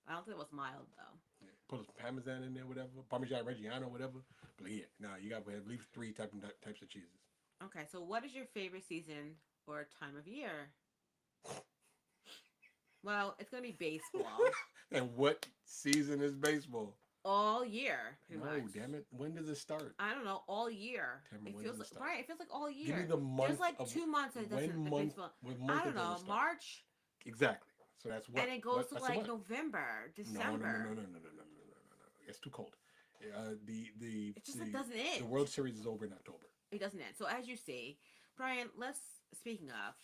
S1: I don't think it was mild though.
S2: Yeah, put some parmesan in there, whatever, Parmesan Reggiano, whatever. But yeah, you got to have at least 3 types of cheeses.
S1: Okay, so what is your favorite season or time of year? Well, it's gonna be baseball
S2: And what season is baseball?
S1: all year. Pretty
S2: No,
S1: much.
S2: damn it. When does it start?
S1: I don't know, all year.
S2: Tell me,
S1: It
S2: when
S1: feels
S2: does
S1: like
S2: it start?
S1: Brian. It feels like all year.
S2: Give me the month.
S1: There's like
S2: of,
S1: 2 months that
S2: when
S1: doesn't the
S2: month,
S1: baseball.
S2: what
S1: I
S2: month
S1: don't
S2: does
S1: know,
S2: it start?
S1: March,
S2: Exactly. So that's what.
S1: and it goes to
S2: that's
S1: like
S2: what?
S1: November,
S2: No.
S1: December.
S2: It's too cold. The
S1: It just like doesn't end.
S2: the World Series is over in October.
S1: It doesn't end. So as you see, Brian, speaking of,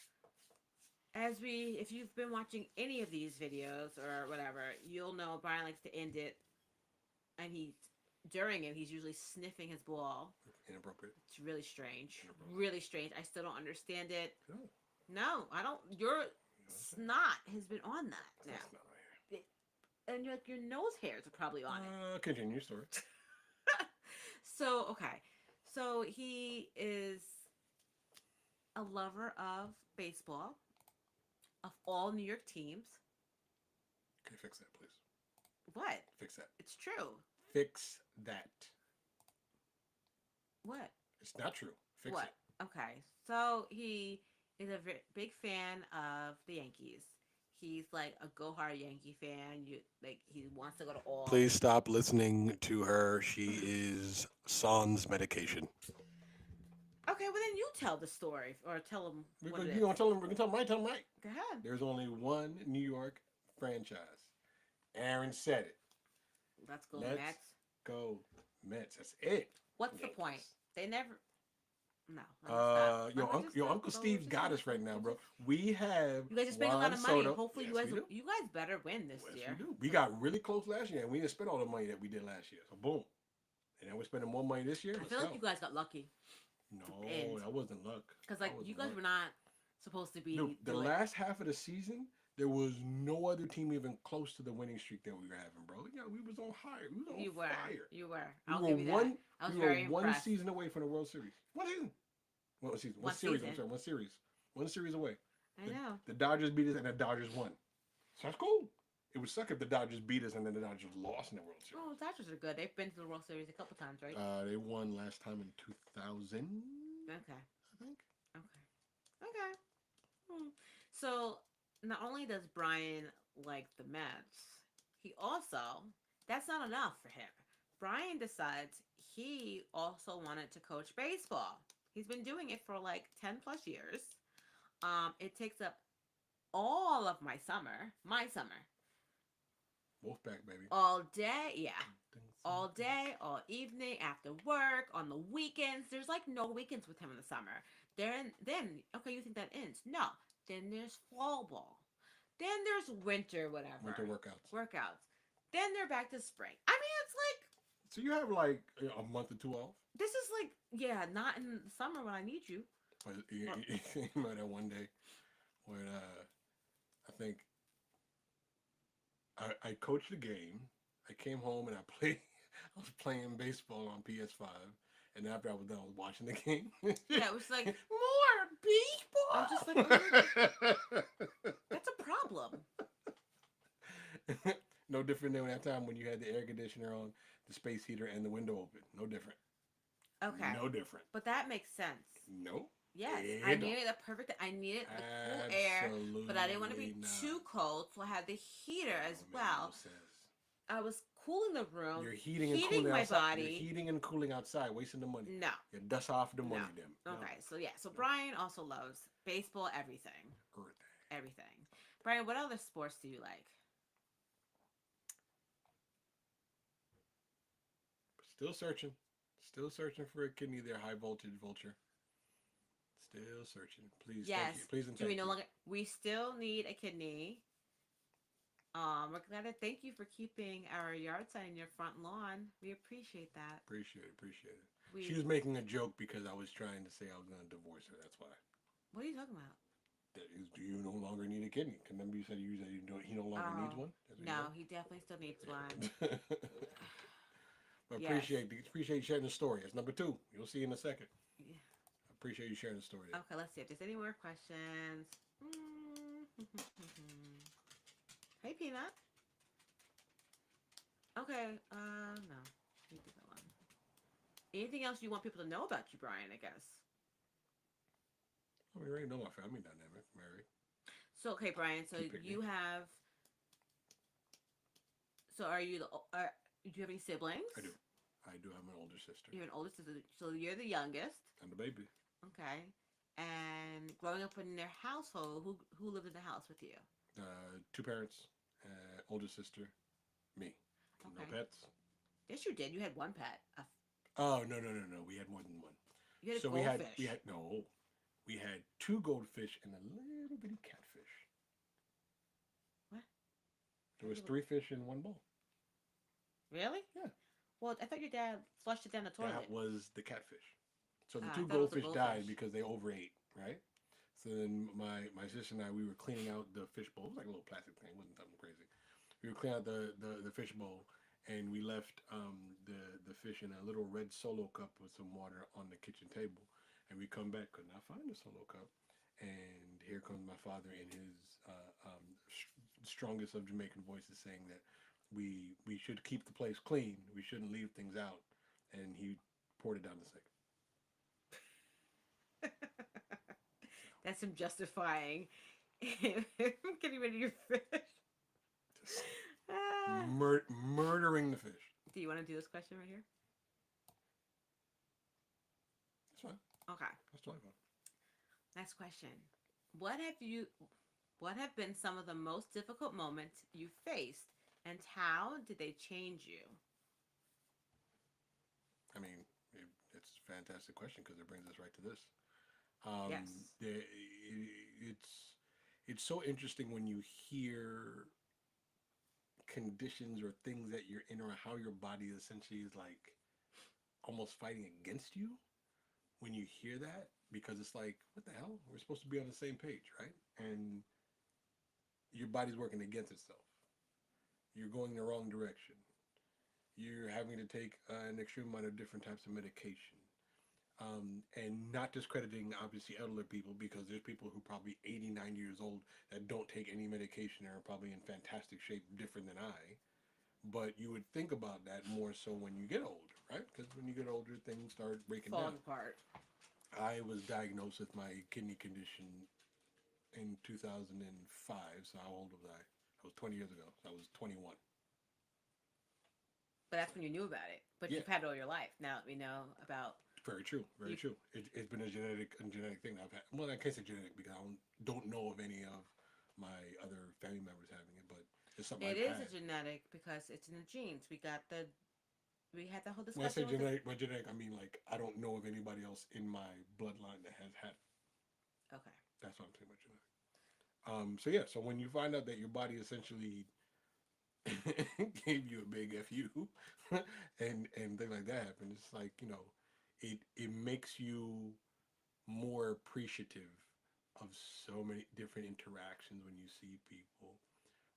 S1: if you've been watching any of these videos or whatever, you'll know Brian likes to end it, and during it, he's usually sniffing his ball.
S2: Inappropriate.
S1: It's really strange.
S2: Inappropriate.
S1: Really strange. I still don't understand it.
S2: No.
S1: No, I don't. Your snot has been on that
S2: That's
S1: now,
S2: not right
S1: and your nose hairs are probably on it.
S2: here. Continue your story.
S1: So okay, so he is a lover of baseball, of all New York teams.
S2: Okay, fix that, please.
S1: What?
S2: Fix that.
S1: It's true.
S2: Fix that.
S1: What?
S2: It's not true. Fix
S1: What?
S2: it.
S1: Okay, so he is a big fan of the Yankees. He's like a go hard Yankee fan. You like he wants to go to all.
S2: Please stop listening to her. She is sans medication.
S1: Okay, well then you tell the story or tell him what it
S2: You
S1: is.
S2: gonna tell him? We're gonna tell him right. Tell him right.
S1: Go ahead.
S2: There's only one New York franchise. Aaron said it.
S1: Let's go,
S2: Let's
S1: Mets.
S2: go Mets. That's it.
S1: What's the
S2: Yankees.
S1: point? They never. No. let me stop.
S2: Yo,
S1: Let me just
S2: Yo,
S1: stop.
S2: Uncle
S1: Let me
S2: Steve
S1: just
S2: got
S1: stop.
S2: us right now,
S1: Let me
S2: bro.
S1: just-
S2: We have
S1: You guys are spending a lot
S2: Juan
S1: of money.
S2: Soto.
S1: Hopefully,
S2: Yes, we do.
S1: you guys better win this
S2: Yes,
S1: year.
S2: we do. We got really close last year, and we didn't spend all the money that we did last year. So boom, and then we're spending more money this year.
S1: I
S2: Let's
S1: feel
S2: go.
S1: like you guys got lucky
S2: No,
S1: end.
S2: that wasn't luck.
S1: because
S2: That
S1: like
S2: wasn't
S1: you guys
S2: luck.
S1: were not supposed to be.
S2: Dude, the
S1: doing-
S2: last half of the season, there was no other team even close to the winning streak that we were having, bro. Yeah, we was on fire. We was on
S1: You were.
S2: fire.
S1: You were.
S2: We
S1: I'll
S2: were
S1: give you
S2: one.
S1: that. I was
S2: we
S1: very
S2: were one
S1: impressed.
S2: season away from the World Series. What season? What season?
S1: One
S2: What series?
S1: season.
S2: I'm sorry, one series. One series away.
S1: I know.
S2: The Dodgers beat us, and the Dodgers won. So that's cool. It would suck if the Dodgers beat us and then the Dodgers lost in the World Series.
S1: Oh, Dodgers are good. They've been to the World Series a couple times, right?
S2: They won last time in 2000,
S1: Okay.
S2: I think.
S1: Okay. Okay. Hmm. So not only does Brian like the Mets, he also that's not enough for him. Brian decides he also wanted to coach baseball. He's been doing it for like 10 plus years. It takes up all of my summer,
S2: Wolfpack, baby.
S1: all day, yeah. All day, all evening, after work, on the weekends. There's like no weekends with him in the summer. Then okay, you think that ends? No. Then there's fall ball. Then there's winter, whatever.
S2: Winter workouts.
S1: Workouts. Then they're back to spring. I mean, it's like
S2: So you have like a month or two off.
S1: this is like yeah, not in the summer when I need you.
S2: But you know that one day when I think I coached a game. I came home and I played. I was playing baseball on PS5, and after I was done, I was watching the game.
S1: Yeah, it was like
S2: more baseball.
S1: I'm just like, that's a problem.
S2: No different than that time when you had the air conditioner on, the space heater, and the window open. No different.
S1: Okay.
S2: No different.
S1: But that makes sense.
S2: No.
S1: Yes,
S2: It
S1: I
S2: don't.
S1: needed the perfect. I needed the cool air, but I didn't want to be
S2: Absolutely
S1: too
S2: not.
S1: cold, so I had the heater as
S2: Oh, man,
S1: well.
S2: no sense.
S1: I was cooling the room,
S2: You're heating and cooling
S1: my
S2: outside.
S1: body.
S2: You're heating and cooling outside, wasting the money.
S1: No.
S2: You dust off the money,
S1: No.
S2: then. No.
S1: Okay, so yeah, so Brian also loves baseball, everything, everything. Brian, what other sports do you like?
S2: Still searching. Still searching for a kidney there, high voltage vulture. Still searching. Please,
S1: Yes.
S2: thank you. Please and
S1: Do we
S2: thank
S1: no
S2: you.
S1: longer? We still need a kidney. We're glad to thank you for keeping our yard sign in your front lawn. We appreciate that.
S2: Appreciate it. Appreciate it.
S1: We.
S2: She was making a joke because I was trying to say I was going to divorce her. That's why.
S1: What are you talking about?
S2: That is, do you no longer need a kidney? Remember you said he no longer needs
S1: Oh,
S2: one? That's what you
S1: No,
S2: said?
S1: he definitely still needs one.
S2: But
S1: Yes.
S2: appreciate sharing the story. That's number 2. You'll see in a second.
S1: Yeah.
S2: I appreciate you sharing the story. There.
S1: Okay, let's see if there's any more questions. Hey, Peanut. Okay, no. Leave it alone. Anything else you want people to know about you, Brian, I guess?
S2: We already know my family dynamic, Mary.
S1: So, okay, Brian, so
S2: Keep picking.
S1: you have... So are you the... do you have any siblings?
S2: I do. I do have an older sister.
S1: You have an older sister, so you're the youngest.
S2: And the baby.
S1: Okay. And growing up in their household, who lived in the house with you?
S2: 2 parents, older sister, me. No
S1: Okay.
S2: pets.
S1: Yes, you did. You had one pet.
S2: Oh no. We had more than one.
S1: You had a
S2: So
S1: goldfish.
S2: we had 2 goldfish and a little bitty catfish.
S1: What?
S2: There was 3 fish in one bowl.
S1: Really?
S2: Yeah.
S1: Well, I thought your dad flushed it down the toilet.
S2: That was the catfish. So the
S1: Ah, I
S2: 2
S1: thought it was the
S2: goldfish died
S1: goldfish.
S2: because they overate, right? So then my sister and I, we were cleaning out the fish bowl. It was like a little plastic thing. It wasn't something crazy. We were cleaning out the fish bowl, and we left the fish in a little red Solo cup with some water on the kitchen table. And we come back, could not find the Solo cup. And here comes my father in his strongest of Jamaican voices saying that we should keep the place clean. We shouldn't leave things out. And he poured it down the sink.
S1: That's some justifying. Getting rid of your fish.
S2: Just
S1: Ah.
S2: murdering the fish.
S1: Do you want to do this question right here?
S2: That's fine.
S1: Okay.
S2: That's totally fine.
S1: Next question. What have you what have been some of the most difficult moments you faced and how did they change you?
S2: I mean, it's a fantastic question because it brings us right to this.
S1: Yes.
S2: It's so interesting when you hear conditions or things that you're in or how your body essentially is like almost fighting against you when you hear that because it's like what the hell, we're supposed to be on the same page, right? And your body's working against itself. You're going the wrong direction. You're having to take an extreme amount of different types of medication. And not discrediting obviously elder people because there's people who probably 80, 90 years old that don't take any medication and are probably in fantastic shape, different than I. But you would think about that more so when you get older, right? Because when you get older, things start breaking down.
S1: Falling apart.
S2: I was diagnosed with my kidney condition in 2005. So how old was I? I was 20 years ago. So I was 21.
S1: But that's when you knew about it. But
S2: Yeah,
S1: you've had it all your life. Now that we know about
S2: very true. Very
S1: you.
S2: true. It's been a genetic thing that I've had. Well, I can't say genetic because I don't know of any of my other family members having it, but it's something
S1: It
S2: I've
S1: is a
S2: had.
S1: genetic because it's in the genes. We had the whole
S2: When I say
S1: discussion with
S2: genetic, by genetic, I mean like I don't know of anybody else in my bloodline that has had it.
S1: okay.
S2: That's what I'm saying about genetic. So yeah, so when you find out that your body essentially gave you a big fu, and things like that happen, it's like it makes you more appreciative of so many different interactions when you see people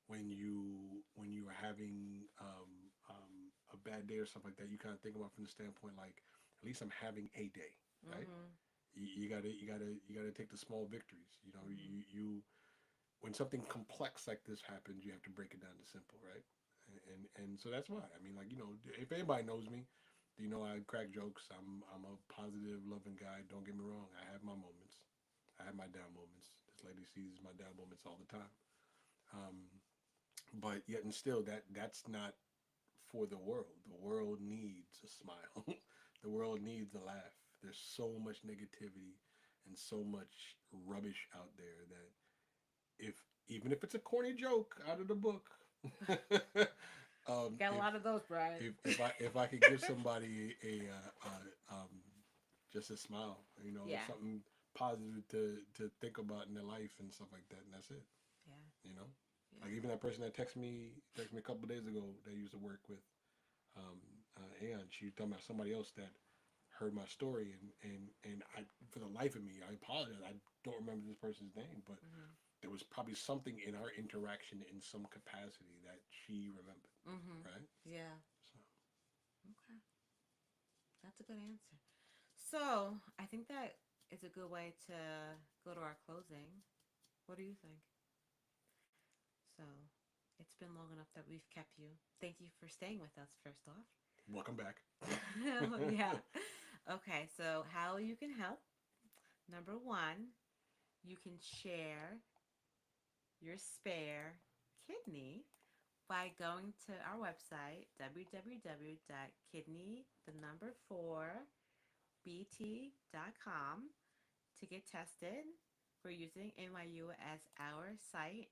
S2: when you are having a bad day or something like that. You kind of think about from the standpoint like at least I'm having a day, right?
S1: Mhm.
S2: You gotta take the small victories.
S1: Mhm.
S2: You when something complex like this happens, you have to break it down to simple, right? And so that's why. I mean, like if anybody knows me, I crack jokes. I'm a positive, loving guy. Don't get me wrong. I have my moments. I have my down moments. This lady sees my down moments all the time. Um, but yet and still, that's not for the world. The world needs a smile. The world needs a laugh. There's so much negativity and so much rubbish out there that if even if it's a corny joke out of the book,
S1: Got a
S2: if
S1: lot of those, Brian.
S2: if I could give somebody just a smile,
S1: Yeah.
S2: something positive to think about in their life and stuff like that, and that's it.
S1: Yeah.
S2: You know,
S1: Yeah.
S2: like even that person that texted me a couple of days ago that I used to work with, um, and she was talking about somebody else that heard my story, and I, for the life of me, I apologize. I don't remember this person's name, but
S1: Mhm.
S2: there was probably something in our interaction in some capacity that she remembered,
S1: Mhm.
S2: right?
S1: Yeah.
S2: So
S1: Okay. That's a good answer. So I think that is a good way to go to our closing. What do you think? So it's been long enough that we've kept you. Thank you for staying with us, first off.
S2: welcome back.
S1: Yeah. Okay, so how you can help. Number one, you can share your spare kidney by going to our website, www.kidney, the number 4, bt.com to get tested. We're using NYU as our site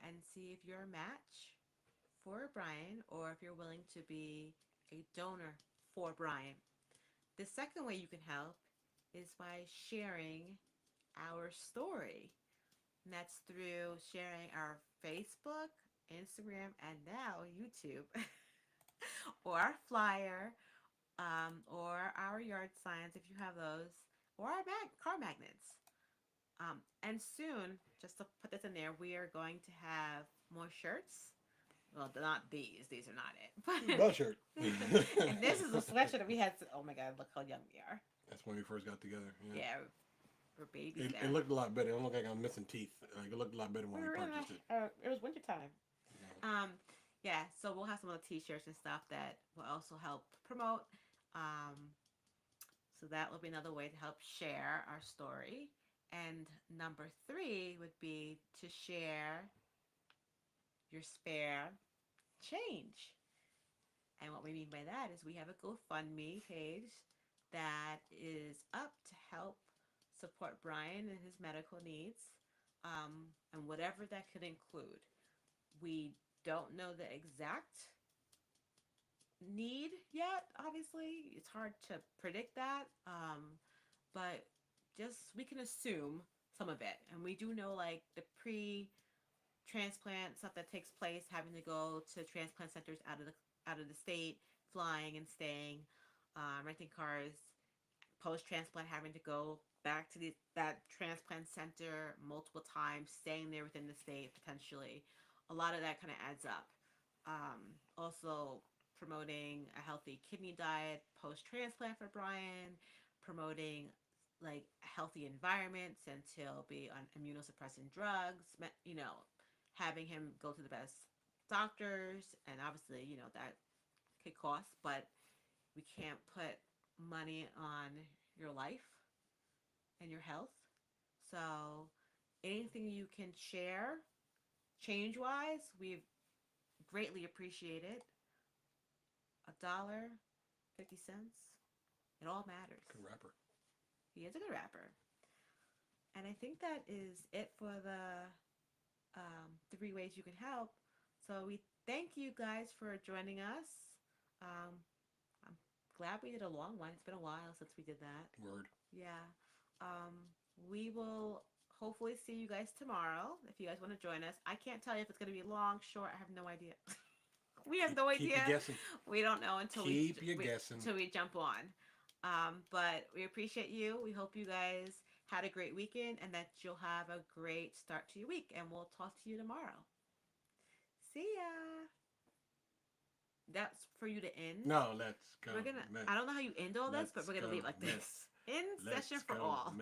S1: and see if you're a match for Brian or if you're willing to be a donor for Brian. The second way you can help is by sharing our story. And that's through sharing our Facebook, Instagram, and now YouTube, or our flyer, or our yard signs if you have those, or our car magnets. And soon, just to put this in there, we are going to have more shirts. Well, not these. These are not it.
S2: Bell shirt.
S1: And this is a sweatshirt that we had. Oh my God! Look how young we are.
S2: That's when we first got together. Yeah.
S1: Yeah, we're babies
S2: It
S1: now.
S2: looked a lot better. It don't look like I'm missing teeth. Like it looked a lot better when we
S1: We were in
S2: purchased it.
S1: it was wintertime.
S2: Yeah.
S1: Yeah. So we'll have some other T-shirts and stuff that will also help promote. Um, so that will be another way to help share our story. And number three would be to share your spare change. And what we mean by that is we have a GoFundMe page that is up to help support Brian and his medical needs, and whatever that could include. We don't know the exact need yet, obviously. It's hard to predict that, but just we can assume some of it. And we do know like the transplant stuff that takes place, having to go to transplant centers out of the state, flying and staying, renting cars, post transplant having to go back to that transplant center multiple times, staying there within the state potentially. A lot of that kind of adds up. Also promoting a healthy kidney diet post transplant for Brian, promoting like a healthy environment since he'll be on immunosuppressant drugs, having him go to the best doctors, and obviously, that could cost, but we can't put money on your life and your health. So anything you can share change wise, we greatly appreciate it. $1, 50 cents, it all matters.
S2: Good rapper.
S1: He is a good rapper. And I think that is it for the 3 ways you can help. So we thank you guys for joining us. Um, I'm glad we did a long one. It's been a while since we did that.
S2: Word.
S1: Yeah. We will hopefully see you guys tomorrow if you guys want to join us. I can't tell you if it's going to be long, short. I have no idea. We have no idea.
S2: Keep you guessing.
S1: We don't know until
S2: Keep you guessing.
S1: until we jump on. But we appreciate you. We hope you guys had a great weekend and that you'll have a great start to your week. And we'll talk to you tomorrow. See ya. That's for you to end.
S2: No, let's go.
S1: We're gonna. I don't know how you end all this, but we're gonna leave like this. End session for all.